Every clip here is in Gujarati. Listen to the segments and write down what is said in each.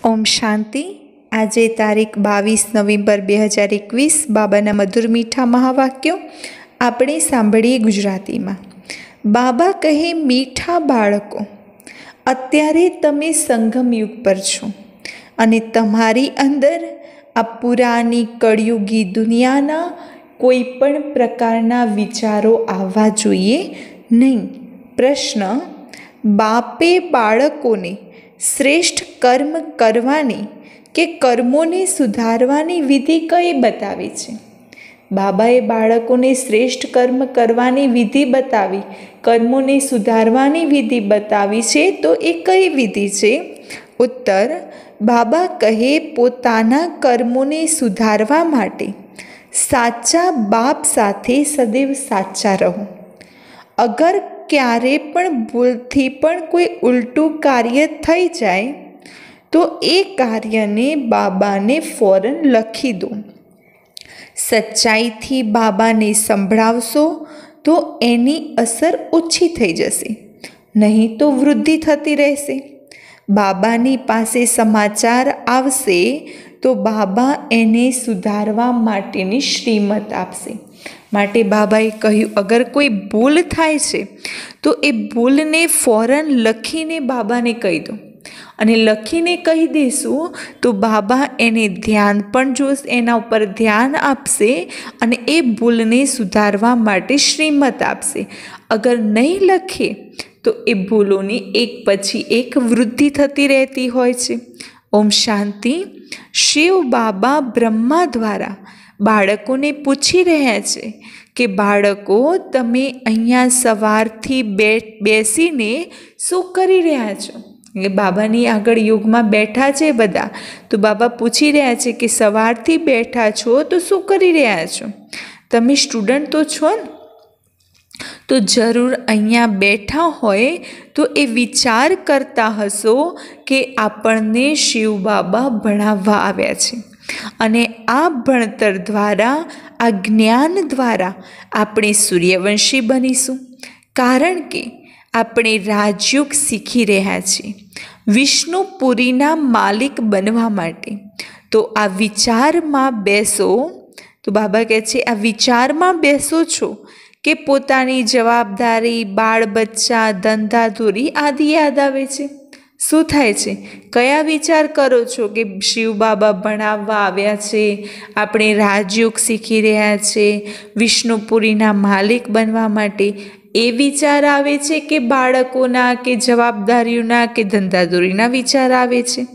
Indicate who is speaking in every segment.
Speaker 1: ઓમ શાંતિ. આજે તારીખ 22 નવેમ્બર 2021 બાબાના મધુર મીઠા મહાવાક્યો આપણે સાંભળીએ ગુજરાતીમાં. બાબા કહે, મીઠા બાળકો, અત્યારે તમે સંગમયુગ પર છો અને તમારી અંદર આ પુરાની કળયુગી દુનિયાના કોઈ પણ પ્રકારના વિચારો આવવા જોઈએ નહીં. પ્રશ્ન: બાપે બાળકોને શ્રેષ્ઠ કર્મ કરવાની કે કર્મોને સુધારવાની વિધિ કઈ બતાવી છે? બાબાએ બાળકોને શ્રેષ્ઠ કર્મ કરવાની વિધિ બતાવી, કર્મોને સુધારવાની વિધિ બતાવી છે, તો એ કઈ વિધિ છે? ઉત્તર: બાબા કહે, પોતાના કર્મોને સુધારવા માટે સાચા બાપ સાથે સદૈવ સાચા રહો. અગર ક્યારે પણ ભૂલથી પણ કોઈ ઉલટું કાર્ય થઈ જાય તો એ કાર્યને બાબાને ફોરન લખી દો. સચ્ચાઈથી બાબાને સંભળાવશો તો એની અસર ઓછી થઈ જશે, નહીં તો વૃદ્ધિ થતી રહેશે. બાબાની પાસે સમાચાર આવશે તો બાબા એને સુધારવા માટેની શ્રીમત આપશે. માટે બાબાએ કહ્યું, અગર કોઈ ભૂલ થાય છે તો એ ભૂલને ફોરન લખીને બાબાને કહી દો. અને લખીને કહી દઈશું તો બાબા એને ધ્યાન પણ જોશે, એના ઉપર ધ્યાન આપશે અને એ ભૂલને સુધારવા માટે શ્રીમત આપશે. અગર નહીં લખીએ તો એ ભૂલોની એક પછી એક વૃદ્ધિ થતી રહેતી હોય છે. ઓમ શાંતિ. શિવ બાબા બ્રહ્મા દ્વારા બાળકોને પૂછી રહ્યા છે કે બાળકો, તમે અહીંયા સવારથી બેસીને શું કરી રહ્યા છો? એ બાબાની આગળ યોગમાં બેઠા છે બધા, તો બાબા પૂછી રહ્યા છે કે સવારથી બેઠા છો તો શું કરી રહ્યા છો? તમે સ્ટુડન્ટ તો છો ને? તો જરૂર અહીંયા બેઠા હોય તો એ વિચાર કરતા હશો કે આપણને શિવ બાબા ભણાવવા આવ્યા છે અને આ ભણતર દ્વારા, આ જ્ઞાન દ્વારા આપણે સૂર્યવંશી બનીશું. કારણ કે આપણે રાજયોગ શીખી રહ્યા છીએ વિષ્ણુપુરીના માલિક બનવા માટે. તો આ વિચારમાં બેસો. તો બાબા કહે છે, આ વિચારમાં બેસો છો કે પોતાની જવાબદારી, બાળ બચ્ચા, ધંધાધોરી આદિ યાદ આવે છે? શું થાય છે? કયા વિચાર કરો છો કે શિવ બાબા ભણાવવા આવ્યા છે, આપણે રાજયોગ શીખી રહ્યા છે વિષ્ણુપુરીના માલિક બનવા માટે? એ વિચાર આવે છે કે બાળકોના કે જવાબદારીઓના કે ધંધાધોરીના વિચાર આવે છે?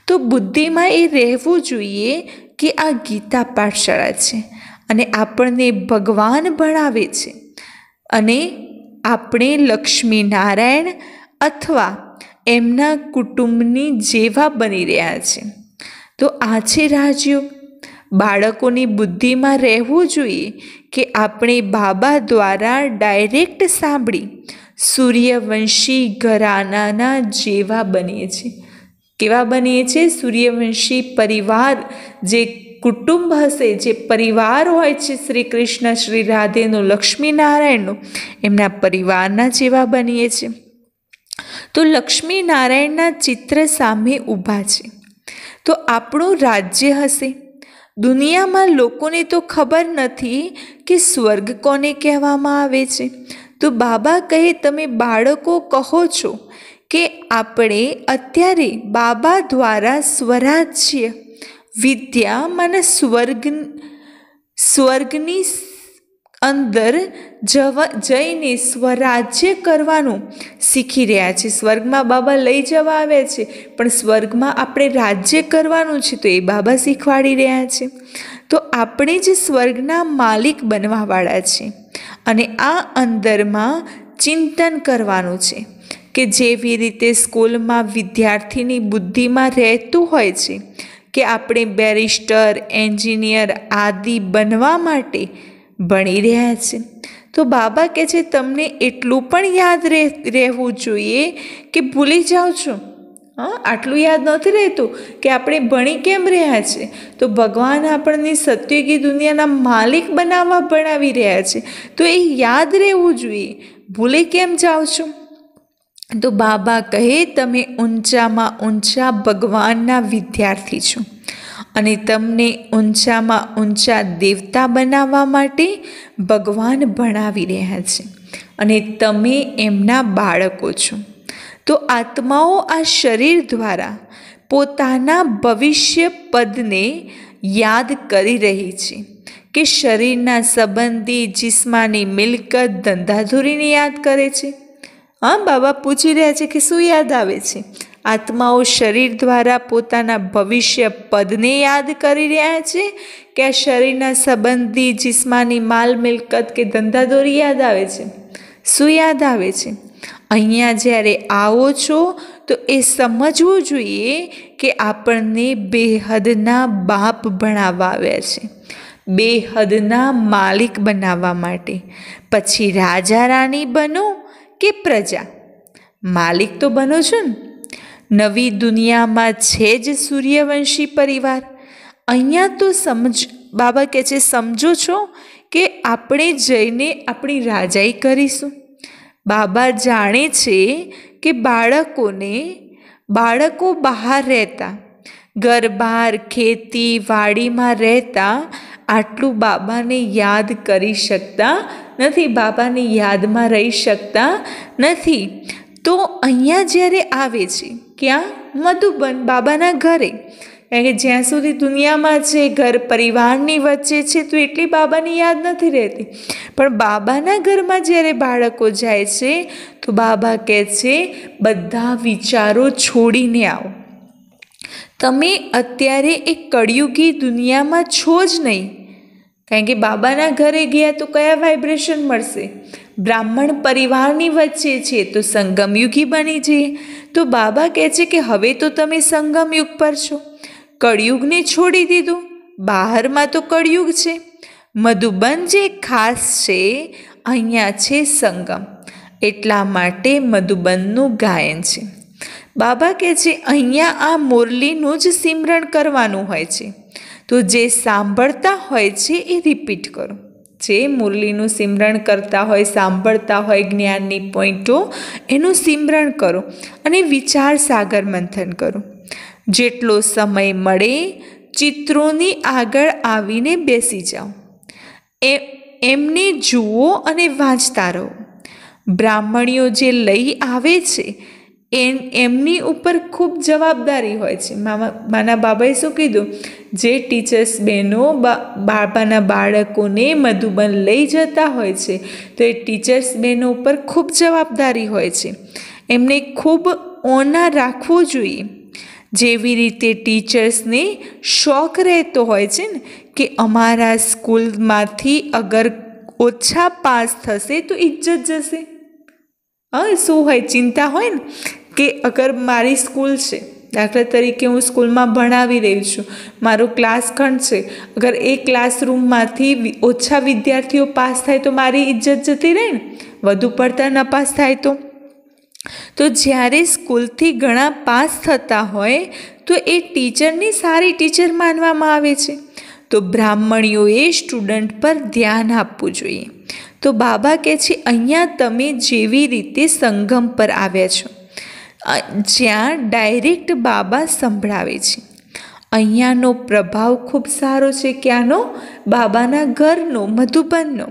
Speaker 1: તો બુદ્ધિમાં એ રહેવું જોઈએ કે આ ગીતા પાઠશાળા છે અને આપણને ભગવાન ભણાવે છે અને આપણે લક્ષ્મીનારાયણ અથવા એમના કુટુંબની જેવા બની રહ્યા છે. તો આ છે રાજયોગ. બાળકોની બુદ્ધિમાં રહેવું જોઈએ કે આપણે બાબા દ્વારા ડાયરેક્ટ સાંભળી સૂર્યવંશી ઘરાનાના જેવા બનીએ છીએ. કેવા બનીએ છીએ? સૂર્યવંશી પરિવાર, જે કુટુંબ હશે, જે પરિવાર હોય છે શ્રી કૃષ્ણ, શ્રી રાધેનો, લક્ષ્મીનારાયણનો, એમના પરિવારના જેવા બનીએ છીએ. તો લક્ષ્મીનારાયણના ચિત્ર સામે ઊભા છે તો આપણું રાજ્ય હશે. દુનિયામાં લોકોને તો ખબર નથી કે સ્વર્ગ કોને કહેવામાં આવે છે. તો બાબા કહે, તમે બાળકો કહો છો કે આપણે અત્યારે બાબા દ્વારા સ્વરાજ્ય, વિદ્યા મને સ્વર્ગની અંદર જઈને સ્વરાજ્ય કરવાનું શીખી રહ્યા છે. સ્વર્ગમાં બાબા લઈ જવા આવ્યા છે, પણ સ્વર્ગમાં આપણે રાજ્ય કરવાનું છે તો એ બાબા શીખવાડી રહ્યા છે. તો આપણે જ સ્વર્ગના માલિક બનવાવાળા છે અને આ અંદરમાં ચિંતન કરવાનું છે કે જેવી રીતે સ્કૂલમાં વિદ્યાર્થીની બુદ્ધિમાં રહેતું હોય છે કે આપણે બેરિસ્ટર, એન્જિનિયર આદિ બનવા માટે ભણી રહ્યા છે. તો બાબા કહે છે, તમને એટલું પણ યાદ રહેવું જોઈએ કે ભૂલી જાઓ છો. આટલું યાદ નથી રહેતું કે આપણે ભણી કેમ રહ્યા છે? તો ભગવાન આપણને સત્યુગી દુનિયાના માલિક બનાવવા ભણાવી રહ્યા છે, તો એ યાદ રહેવું જોઈએ. ભૂલી કેમ જાઓ છો? તો બાબા કહે, તમે ઊંચામાં ઊંચા ભગવાનના વિદ્યાર્થી છો અને તમને ઊંચામાં ઊંચા દેવતા બનાવવા માટે ભગવાન ભણાવી રહ્યા છે અને તમે એમના બાળકો છો. તો આત્માઓ આ શરીર દ્વારા પોતાના ભવિષ્ય પદને યાદ કરી રહી છે કે શરીરના સંબંધી જિસ્માની મિલકત ધંધાધોરીને યાદ કરે છે. હા, બાબા પૂછી રહ્યા છે કે શું યાદ આવે છે? આત્માઓ શરીર દ્વારા પોતાના ભવિષ્ય પદને યાદ કરી રહ્યા છે કે આ શરીરના સંબંધી જિસ્માની માલ મિલકત કે ધંધાધોરી યાદ આવે છે? શું યાદ આવે છે? અહીંયા જ્યારે આવો છો તો એ સમજવું જોઈએ કે આપણને બેહદના બાપ ભણાવવા આવ્યા છે, બેહદના માલિક બનાવવા માટે. પછી રાજા રાણી બનો કે પ્રજા, માલિક તો બનો છો ને. નવી દુનિયામાં છે જ સૂર્યવંશી પરિવાર. અહીંયા તો બાબા કહે છે, સમજો છો કે આપણે જઈને આપણી રાજાઈ કરીશું. બાબા જાણે છે કે બાળકો બહાર રહેતા, ઘર બહાર ખેતી વાડીમાં રહેતા આટલું બાબાને યાદ કરી શકતા નથી, બાબાની યાદમાં રહી શકતા નથી. તો અહીંયા જ્યારે આવે છે, ક્યાં? મધુબન, બાબાના ઘરે. કારણ કે જ્યાં સુધી દુનિયામાં છે, ઘર પરિવારની વચ્ચે છે, તો એટલી બાબાની યાદ નથી રહેતી. પણ બાબાના ઘરમાં જ્યારે બાળકો જાય છે તો બાબા કહે છે, બધા વિચારો છોડીને આવો. તમે અત્યારે એક કળિયુગી દુનિયામાં છો જ નહીં. કારણ કે બાબાના ઘરે ગયા તો કયા વાઇબ્રેશન મળશે? બ્રાહ્મણ પરિવારની વચ્ચે છે તો સંગમયુગી બની જઈએ. તો બાબા કહે છે કે હવે તો તમે સંગમયુગ પર છો, કળિયુગને છોડી દીધું. બહારમાં તો કળિયુગ છે. મધુબન જે ખાસ છે, અહીંયા છે સંગમ. એટલા માટે મધુબનનું ગાયન છે. બાબા કહે છે અહીંયા આ મુરલીનું જ સિમરણ કરવાનું હોય છે. તો જે સાંભળતા હોય છે એ રિપીટ કરો. જે મુરલીનું સિમરણ કરતા હોય, સાંભળતા હોય જ્ઞાનની પોઈન્ટો, એનું સિમરણ કરો અને વિચાર સાગર મંથન કરો. જેટલો સમય મળે ચિત્રોની આગળ આવીને બેસી જાઓ, એમને જુઓ અને વાંચતા રહો. બ્રાહ્મણીઓ જે લઈ આવે છે એમની ઉપર ખૂબ જવાબદારી હોય છે. માના બાબાએ શું કીધું? જે ટીચર્સ બહેનો બાબાના બાળકોને મધુબન લઈ જતા હોય છે તો એ ટીચર્સ બહેનો ઉપર ખૂબ જવાબદારી હોય છે. એમને ખૂબ ઓના રાખવો જોઈએ. જેવી રીતે ટીચર્સને શોખ રહેતો હોય છે ને કે અમારા સ્કૂલમાંથી અગર ઓછા પાસ થશે તો ઇજ્જત જશે. શું હોય? ચિંતા હોય ને કે અગર મારી સ્કૂલ છે, દાખલા તરીકે હું સ્કૂલમાં ભણાવી રહી છું, મારો ક્લાસખંડ છે, અગર એ ક્લાસરૂમમાંથી ઓછા વિદ્યાર્થીઓ પાસ થાય તો મારી ઇજ્જત જતી રહે ને, વધુ પડતા નપાસ થાય તો જ્યારે સ્કૂલથી ઘણા પાસ થતા હોય તો એ ટીચરની સારી ટીચર માનવામાં આવે છે. તો બ્રાહ્મણીઓએ સ્ટુડન્ટ પર ધ્યાન આપવું જોઈએ. તો બાબા કહે છે અહીંયા તમે જેવી રીતે સંગમ પર આવ્યા છો, જ્યાં ડાયરેક્ટ બાબા સંભળાવે છે. અહીંયાનો પ્રભાવ ખૂબ સારો છે. ક્યાંનો? બાબાના ઘરનો, મધુબનનો.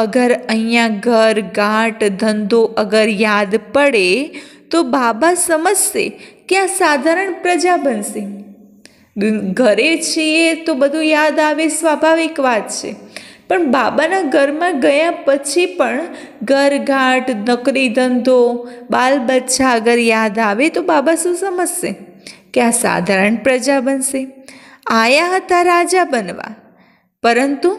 Speaker 1: અગર અહીંયા ઘર ગાંઠ ધંધો અગર યાદ પડે તો બાબા સમજશે કે આ સાધારણ પ્રજા બનશે. ઘરે છીએ તો બધું યાદ આવે, સ્વાભાવિક વાત છે. પણ બાબાના ઘરમાં ગયા પછી પણ ઘર ગાંઠ નોકરી ધંધો બાલ બચ્ચા અગર યાદ આવે તો બાબા શું સમજશે? કે આ સાધારણ પ્રજા બનશે. આયા હતા રાજા બનવા, પરંતુ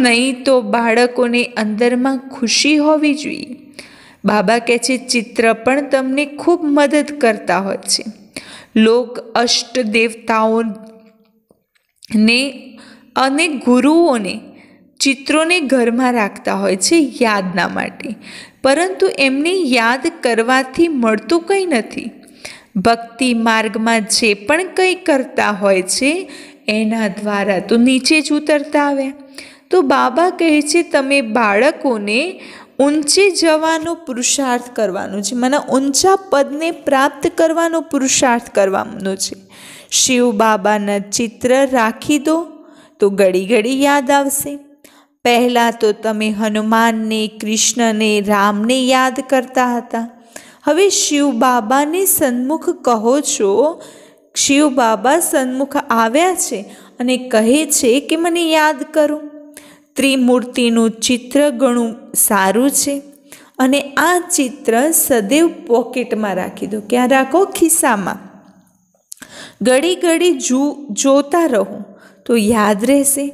Speaker 1: નહીં તો બાળકોને અંદરમાં ખુશી હોવી જોઈએ. બાબા કહે છે ચિત્ર પણ તમને ખૂબ મદદ કરતા હોય છે. લોક અષ્ટ દેવતાઓને અને ગુરુઓને ચિત્રોને ઘરમાં રાખતા હોય છે યાદના માટે, પરંતુ એમને યાદ કરવાથી મળતું કંઈ નથી. ભક્તિ માર્ગમાં જે પણ કંઈ કરતા હોય છે એના દ્વારા તો નીચે જ ઉતરતા આવ્યા. તો બાબા કહે છે તમે બાળકોને ઊંચે જવાનો પુરુષાર્થ કરવાનો છે, મને ઊંચા પદને પ્રાપ્ત કરવાનો પુરુષાર્થ કરવાનો છે. શિવ બાબાના ચિત્ર રાખી દો તો ઘડી ઘડી યાદ આવશે. પહેલાં તો તમે હનુમાનને, કૃષ્ણને, રામને યાદ કરતા હતા. હવે શિવ બાબાને સન્મુખ કહો છો. શિવ બાબા સન્મુખ આવ્યા છે અને કહે છે કે મને યાદ કરો. ત્રિમૂર્તિનું ચિત્ર ઘણું સારું છે અને આ ચિત્ર સદૈવ પોકેટમાં રાખી દો. ક્યાં રાખો? ખિસ્સામાં. ઘડી ઘડી જોતા રહો તો યાદ રહેશે.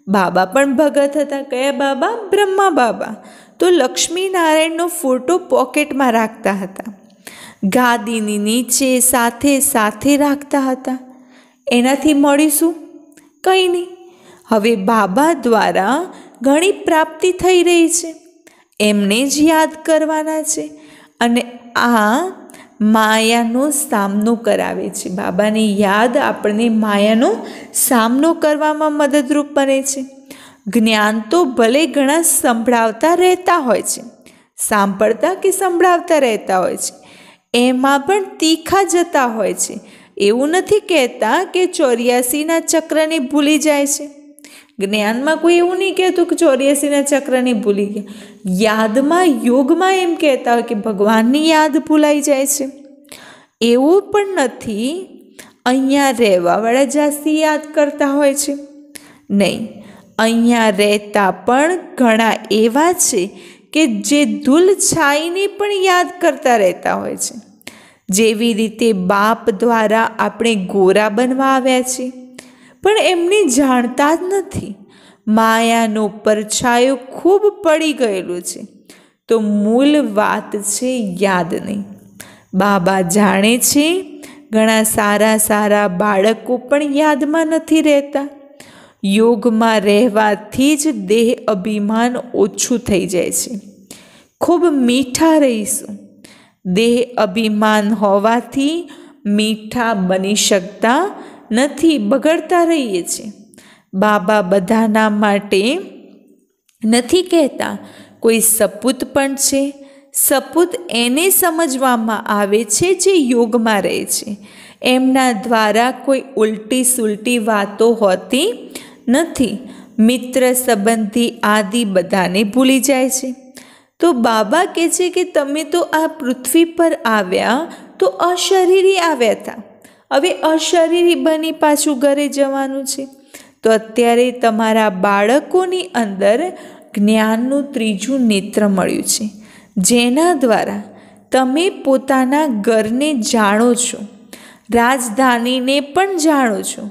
Speaker 1: બાબા પણ ભગત હતા. કયા બાબા? બ્રહ્મા બાબા. તો લક્ષ્મીનારાયણનો ફોટો પોકેટમાં રાખતા હતા. ગાદીની નીચે સાથે સાથે રાખતા હતા. એનાથી મળીશું કંઈ નહીં. હવે બાબા દ્વારા ઘણી પ્રાપ્તિ થઈ રહી છે, એમને જ યાદ કરવાના છે અને આ માયાનો સામનો કરાવે છે. બાબાની યાદ આપણને માયાનો સામનો કરવામાં મદદરૂપ બને છે. જ્ઞાન તો ભલે ઘણા સંભળાવતા રહેતા હોય છે, સાંભળતા કે સંભળાવતા રહેતા હોય છે, એમાં પણ તીખા જતા હોય છે. એવું નથી કહેતા કે 84ના ચક્રને ભૂલી જાય છે. જ્ઞાનમાં કોઈ એવું નહીં કહેતું કે 84ના ચક્રને ભૂલી ગયા. યાદમાં, યોગમાં એમ કહેતા હોય કે ભગવાનની યાદ ભૂલાઈ જાય છે. એવું પણ નથી અહીંયા રહેવાવાળા જાસ્તી યાદ કરતા હોય છે. નહીં, અહીંયા રહેતા પણ ઘણા એવા છે કે જે ધૂલ છાઈને પણ યાદ કરતા રહેતા હોય છે. જેવી રીતે બાપ દ્વારા આપણે ગોરા બનવા આવ્યા છીએ, પણ એમને જાણતા જ નથી. માયાનો પરછાયો ખૂબ પડી ગયેલો છે. તો મૂળ વાત છે યાદ નહીં. બાબા જાણે છે ઘણા સારા સારા બાળકો પણ યાદમાં નથી રહેતા. યોગમાં રહેવાથી જ દેહ અભિમાન ઓછું થઈ જાય છે. ખૂબ મીઠા રહીશું. દેહ અભિમાન હોવાથી મીઠા બની શકતા નથી, બગડતા રહીએ છીએ. બાબા બધાના માટે નથી કહેતા, કોઈ સપૂત પણ છે. સપૂત એને સમજવામાં આવે છે જે યોગમાં રહે છે. એમના દ્વારા કોઈ ઉલટી સુલટી વાતો હોતી નથી. મિત્ર સંબંધી આદિ બધાને ભૂલી જાય છે. તો બાબા કહે છે કે તમે તો આ પૃથ્વી પર આવ્યા તો અશરીરી આવ્યા હતા, હવે અશરીરી બની પાછું ઘરે જવાનું છે. તો અત્યારે તમારા બાળકોની અંદર જ્ઞાનનું ત્રીજું નેત્ર મળ્યું છે, જેના દ્વારા તમે પોતાના ઘરને જાણો છો, રાજધાનીને પણ જાણો છો.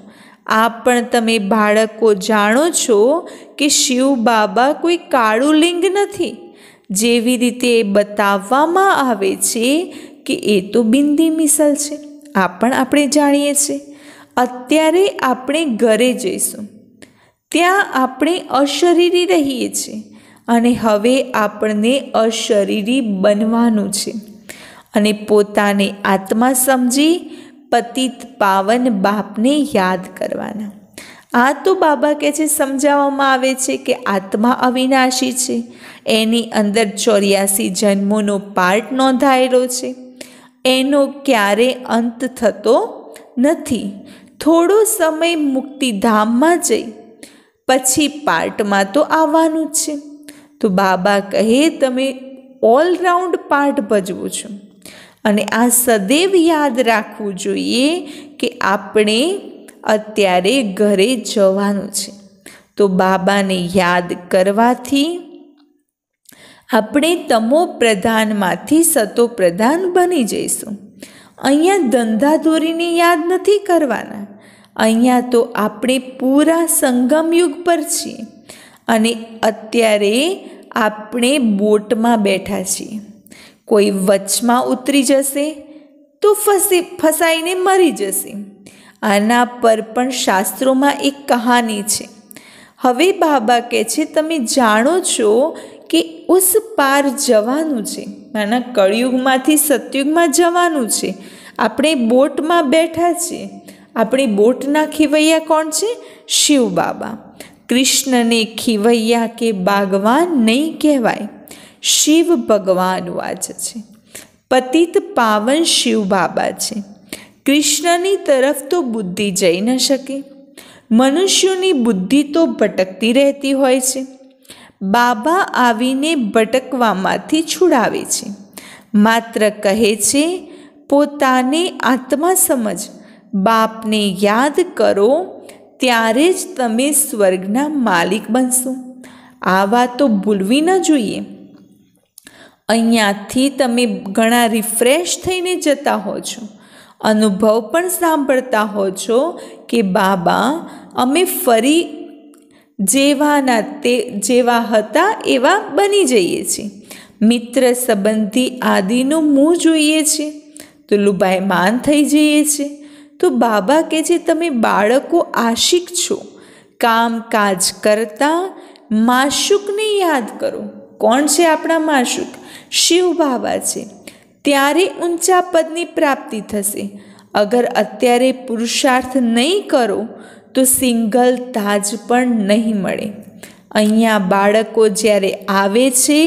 Speaker 1: આ પણ તમે બાળકો જાણો છો કે શિવ બાબા કોઈ કાળું લિંગ નથી, જેવી રીતે બતાવવામાં આવે છે કે એ તો બિંદી મિસલ છે. આ પણ આપણે જાણીએ છીએ. અત્યારે આપણે ઘરે જઈશું, ત્યાં આપણે અશરીરી રહીએ છીએ અને હવે આપણને અશરીરી બનવાનું છે અને પોતાને આત્મા સમજી પતિત પાવન બાપને યાદ કરવાના. આ તો બાબા કહે છે, સમજાવવામાં આવે છે કે આત્મા અવિનાશી છે, એની અંદર 84 જન્મોનો પાર્ટ નોંધાયેલો છે, એનો ક્યારે અંત થતો નથી. થોડો સમય મુક્તિધામમાં જઈ પછી પાર્ટમાં તો આવવાનું જ છે. તો બાબા કહે તમે ઓલરાઉન્ડ પાર્ટ ભજવો છો અને આ સદૈવ યાદ રાખવું જોઈએ કે આપણે અત્યારે ઘરે જવાનું છે. તો બાબાને યાદ કરવાથી આપણે તમો પ્રધાનમાંથી સતો પ્રધાન બની જઈશું. અહીંયા ધંધાધોરીને યાદ નથી કરવાના. અહીંયા તો આપણે પૂરા સંગમયુગ પર છીએ અને અત્યારે આપણે બોટમાં બેઠા છીએ. કોઈ વચમાં ઉતરી જશે તો ફસાઈને મરી જશે. આના પર પણ શાસ્ત્રોમાં એક કહાની છે. હવે બાબા કહે છે તમે જાણો છો કે ઉસ પાર જવાનું છે, માના કળિયુગમાંથી સતયુગમાં જવાનું છે. આપણે બોટમાં બેઠા છીએ. આપણી બોટના ખીવૈયા કોણ છે? શિવ બાબા. કૃષ્ણને ખીવૈયા કે બાગવાન નહીં કહેવાય. શિવ ભગવાન વાંચે છે. પતિત પાવન શિવ બાબા છે. કૃષ્ણની તરફ તો બુદ્ધિ જઈ ન શકે. મનુષ્યોની બુદ્ધિ તો ભટકતી રહેતી હોય છે. બાબા આવીને ભટકવામાંથી છુડાવે છે. માત્ર કહે છે પોતાને આત્મા સમજ, બાપને યાદ કરો, ત્યારે જ તમે સ્વર્ગના માલિક બનશો. આ વાત તો ભૂલવી ન જોઈએ. અહીંયાથી તમે ઘણા રિફ્રેશ થઈને જતા હો છો. અનુભવ પણ સાંભળતા હો છો કે બાબા અમે ફરી જેવા હતા એવા બની જઈએ છીએ. મિત્ર સંબંધી આદિનું મોહ જોઈએ છે તો લુભાયમાન થઈ જઈએ છીએ. તો બાબા કહે છે તમે બાળકો આશિક છો. કામકાજ કરતા માશુકને યાદ કરો. કોણ છે આપણા માશુક? શિવ બાબા છે. ત્યારે ઊંચા પદની પ્રાપ્તિ થશે. અગર અત્યારે પુરુષાર્થ નહીં કરો તો સિંગલ તાજ પણ નહીં મળે. અહીંયા બાળકો જ્યારે આવે છે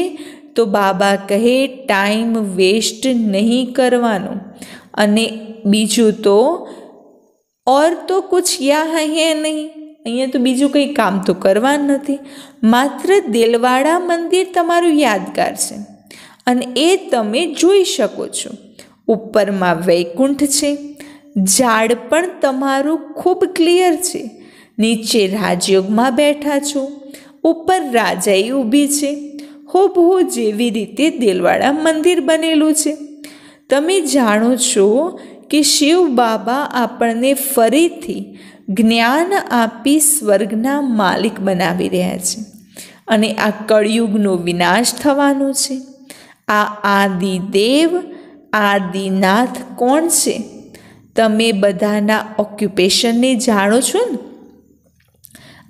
Speaker 1: તો બાબા કહે ટાઈમ વેસ્ટ નહીં કરવાનો. અને બીજું તો ઓર તો કુછ યા હૈ નહીં. અહીંયા તો બીજું કંઈ કામ તો કરવાનું નથી. માત્ર દિલવાડા મંદિર તમારું યાદગાર છે અને એ તમે જોઈ શકો છો. ઉપરમાં વૈકુંઠ છે. ઝાડ પણ તમારું ખૂબ ક્લિયર છે. નીચે રાજયોગમાં બેઠા છો. ઉપર રાજાઈ ઊભી છે. હોબહુ જેવી રીતે દિલવાડા મંદિર બનેલું છે. તમે જાણો છો કે શિવ બાબા આપણને ફરીથી જ્ઞાન આપી સ્વર્ગના માલિક બનાવી રહ્યા છે અને આ કળિયુગનો વિનાશ થવાનો છે. આ આદિદેવ આદિનાથ કોણ છે? તમે બધાના ઓક્યુપેશનને જાણો છો ને.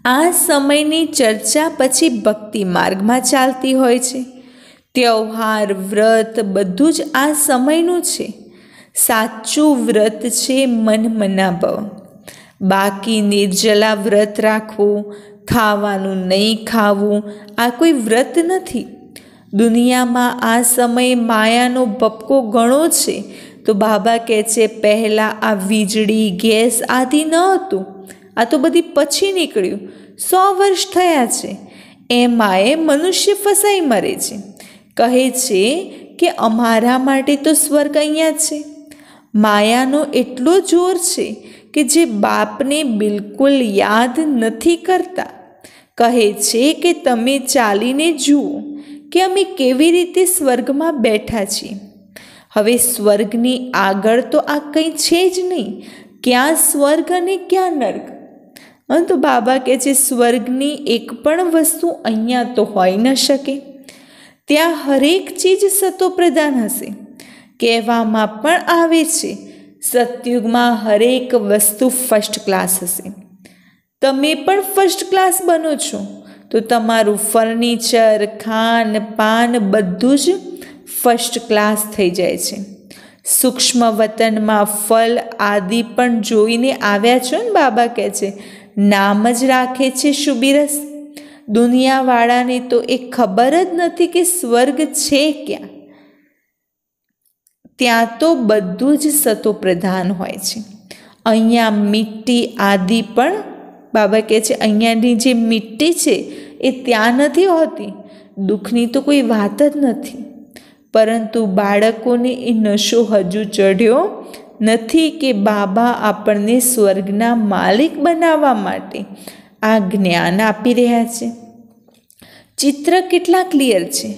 Speaker 1: આ સમયની ચર્ચા પછી ભક્તિ માર્ગમાં ચાલતી હોય છે. તહેવાર વ્રત બધું જ આ સમયનું છે. સાચું વ્રત છે મન મનાભવ. બાકી નિર્જલા વ્રત રાખવું, ખાવાનું નહીં ખાવું, આ કોઈ વ્રત નથી. દુનિયામાં આ સમયે માયાનો ભપકો ઘણો છે. તો બાબા કહે છે પહેલાં આ વીજળી ગેસ આદિ ન હતું. આ તો બધી પછી નીકળ્યું. 100 વર્ષ થયા છે. એમાંય મનુષ્ય ફસાઈ મરે છે. કહે છે કે અમારા માટે તો સ્વર્ગ અહીંયા છે. માયાનો એટલો જોર છે કે જે બાપને બિલકુલ યાદ નથી કરતા. કહે છે કે તમે ચાલીને જુઓ કે અમે કેવી રીતે સ્વર્ગમાં બેઠા છીએ. હવે સ્વર્ગની આગળ તો આ કંઈ છે જ નહીં. ક્યાં સ્વર્ગ અને ક્યાં નર્ક? તો બાબા કહે છે સ્વર્ગની એક પણ વસ્તુ અહીંયા તો હોઈ ન શકે. ત્યાં હરેક ચીજ સતોપ્રધાન હશે. કહેવામાં પણ આવે છે સતયુગમાં હરેક વસ્તુ ફર્સ્ટ ક્લાસ હશે. તમે પણ ફર્સ્ટ ક્લાસ બનો છો તો તમારું ફર્નિચર, ખાન પાન બધું જ ફર્સ્ટ ક્લાસ થઈ જાય છે. સૂક્ષ્મ વતનમાં ફલ આદિ પણ જોઈને આવ્યા છો ને. બાબા કહે છે નામ જ રાખે છે શુબિરસ. દુનિયાવાળાને તો એ ખબર જ નથી કે સ્વર્ગ છે ક્યાં. ત્યાં તો બધું જ સતોપ્રધાન હોય છે. અહીંયા મીઠી આદિ પણ બાબા કહે છે અહીંયાની જે મીઠી છે એ ત્યાં નથી હોતી. દુઃખની તો કોઈ વાત જ નથી. પરંતુ બાળકોને એ નશો હજુ ચઢ્યો નથી કે બાબા આપણને સ્વર્ગના માલિક બનાવવા માટે આ જ્ઞાન આપી રહ્યા છે. ચિત્ર કેટલા ક્લિયર છે.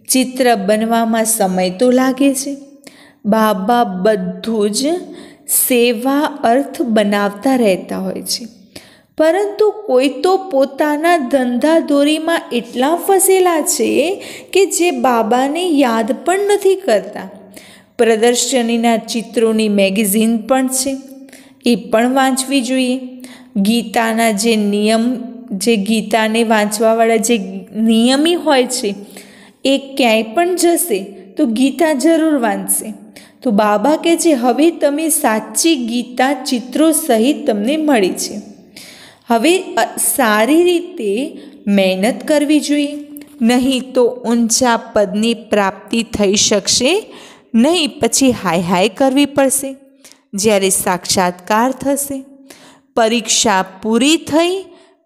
Speaker 1: ચિત્ર બનવામાં સમય તો લાગે છે. બાબા બધું જ સેવા અર્થ બનાવતા રહેતા હોય છે. પરંતુ કોઈ તો પોતાના ધંધાદોરીમાં એટલા ફસેલા છે કે જે બાબાને યાદ પણ નથી કરતા. પ્રદર્શનીના ચિત્રોની મેગેઝિન પણ છે, એ પણ વાંચવી જોઈએ. ગીતાના જે ગીતાને વાંચવાવાળા જે નિયમી હોય છે એ ક્યાંય પણ જશે તો ગીતા જરૂર વાંચશે. તો બાબા કહે છે હવે તમે સાચી ગીતા ચિત્રો સહિત તમને મળી છે. હવે સારી રીતે મહેનત કરવી જોઈએ. નહીં તો ઊંચા પદની પ્રાપ્તિ થઈ શકશે નહીં, પછી હાય હાય કરવી પડશે જ્યારે સાક્ષાત્કાર થશે. પરીક્ષા પૂરી થઈ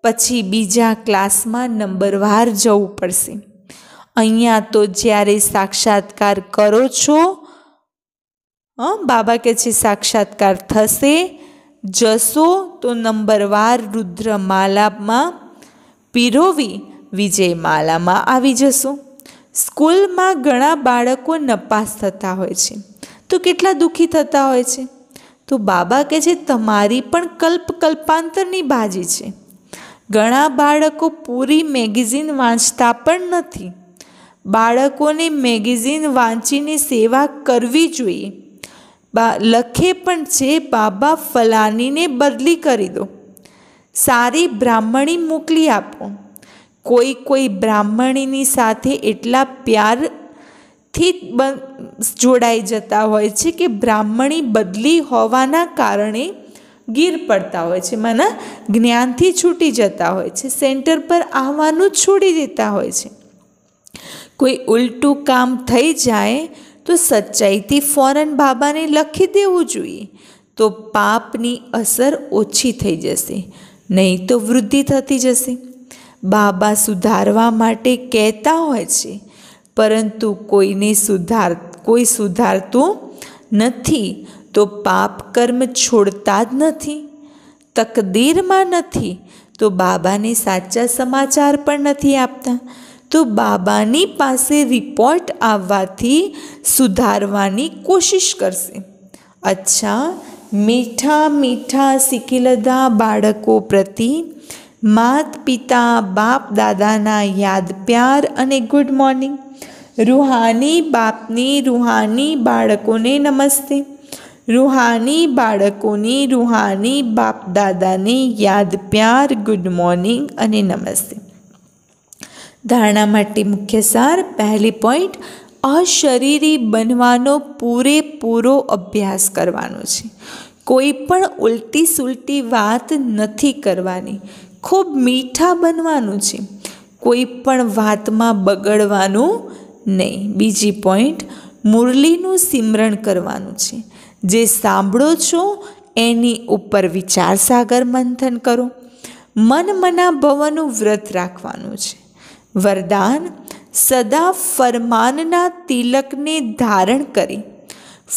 Speaker 1: પછી બીજા ક્લાસમાં નંબરવાર જવું પડશે. અહીંયા તો જ્યારે સાક્ષાત્કાર કરો છો, બાબા કહે છે સાક્ષાત્કાર થશે, જશો તો નંબરવાર રુદ્રમાલામાં પીરોવી વિજયમાલામાં આવી જશો. સ્કૂલમાં ઘણા બાળકો નપાસ થતા હોય છે તો કેટલા દુઃખી થતા હોય છે. તો બાબા કહે છે તમારી પણ કલ્પાંતરની બાજી છે. ઘણા બાળકો પૂરી મેગેઝિન વાંચતા પણ નથી. બાળકોને મેગેઝિન વાંચીને સેવા કરવી જોઈએ. લખે પણ છે બાબા ફલાનીને બદલી કરી દો, સારી બ્રાહ્મણી મોકલી આપો. કોઈ બ્રાહ્મણીની સાથે એટલા પ્યારથી જોડાઈ જતા હોય છે કે બ્રાહ્મણી બદલી હોવાના કારણે ગીર પડતા હોય છે, માના જ્ઞાનથી છૂટી જતા હોય છે, સેન્ટર પર આવવાનું છોડી દેતા હોય છે. કોઈ ઉલટું કામ થઈ જાય તો સચ્ચાઈથી ફોરન બાબાને લખી દેવું જોઈએ, તો પાપની અસર ઓછી થઈ જશે, નહીં તો વૃદ્ધિ થતી જશે. બાબા સુધારવા માટે કહેતા હોય છે, પરંતુ કોઈ સુધારતું નથી, તો પાપ કર્મ છોડતા જ નથી, તકદીરમાં નથી, તો બાબાને સાચા સમાચાર પણ નથી આપતા. તો બાબાની પાસે રિપોર્ટ આવવાથી સુધારવાની કોશિશ કરશે. અચ્છા, મીઠા મીઠા શીખીલધા બાળકો પ્રતિ માત પિતા બાપ દાદાના યાદ પ્યાર અને ગુડ મોર્નિંગ. રૂહાની બાપની રૂહાની બાળકોને નમસ્તે. રૂહાની બાળકોની રૂહાની બાપ દાદાને યાદ પ્યાર, ગુડ મોર્નિંગ અને નમસ્તે. ધારણા માટે મુખ્ય સાર. પહેલી પોઈન્ટ, અશરીરી બનવાનો પૂરેપૂરો અભ્યાસ કરવાનો છે. કોઈ પણ ઉલટી સુલટી વાત નથી કરવાની, ખૂબ મીઠા બનવાનું છે, કોઈ પણ વાતમાં બગડવાનું નહીં. બીજી પોઈન્ટ, મુરલીનું સિમરણ કરવાનું છે. જે સાંભળો છો એની ઉપર વિચાર સાગર મંથન કરો. મનમના ભવનું વ્રત રાખવાનું છે. વરદાન, સદા ફરમાનના તિલકને ધારણ કરી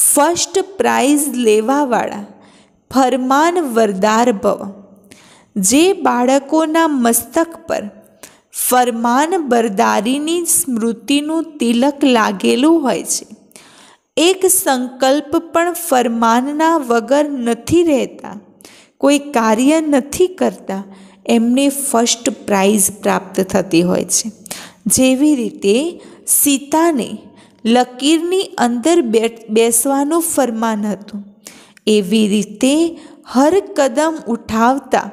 Speaker 1: ફર્સ્ટ પ્રાઇઝ લેવાવાળા ફરમાન વરદાર ભવ. જે બાળકોના મસ્તક પર ફરમાન બરદારીની સ્મૃતિનું તિલક લાગેલું હોય છે, એક સંકલ્પ પણ ફરમાનના વગર નથી રહેતા, કોઈ કાર્ય નથી કરતા, એમને ફર્સ્ટ પ્રાઇઝ પ્રાપ્ત થતી હોય છે. જેવી રીતે સીતાને લકીરની અંદર બેસવાનું ફરમાન હતું, એવી રીતે હર કદમ ઉઠાવતા,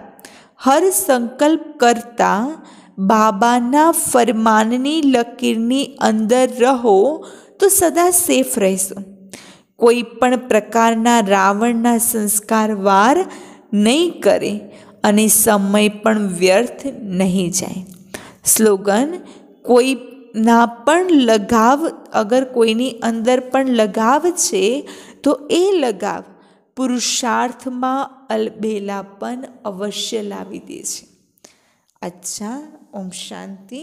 Speaker 1: હર સંકલ્પ કરતા બાબાના ફરમાનની લકીરની અંદર રહો તો સદા સેફ રહેશો. કોઈ પણ પ્રકારના રાવણના સંસ્કાર વાર નહીં કરે અને સમય પણ વ્યર્થ નહીં જાય. સ્લોગન, કોઈના પણ લગાવ, અગર કોઈની અંદર પણ લગાવ છે તો એ લગાવ પુરુષાર્થમાં અલબેલાપન અવશ્ય લાવી દે છે. અચ્છા, ઓમ શાંતિ.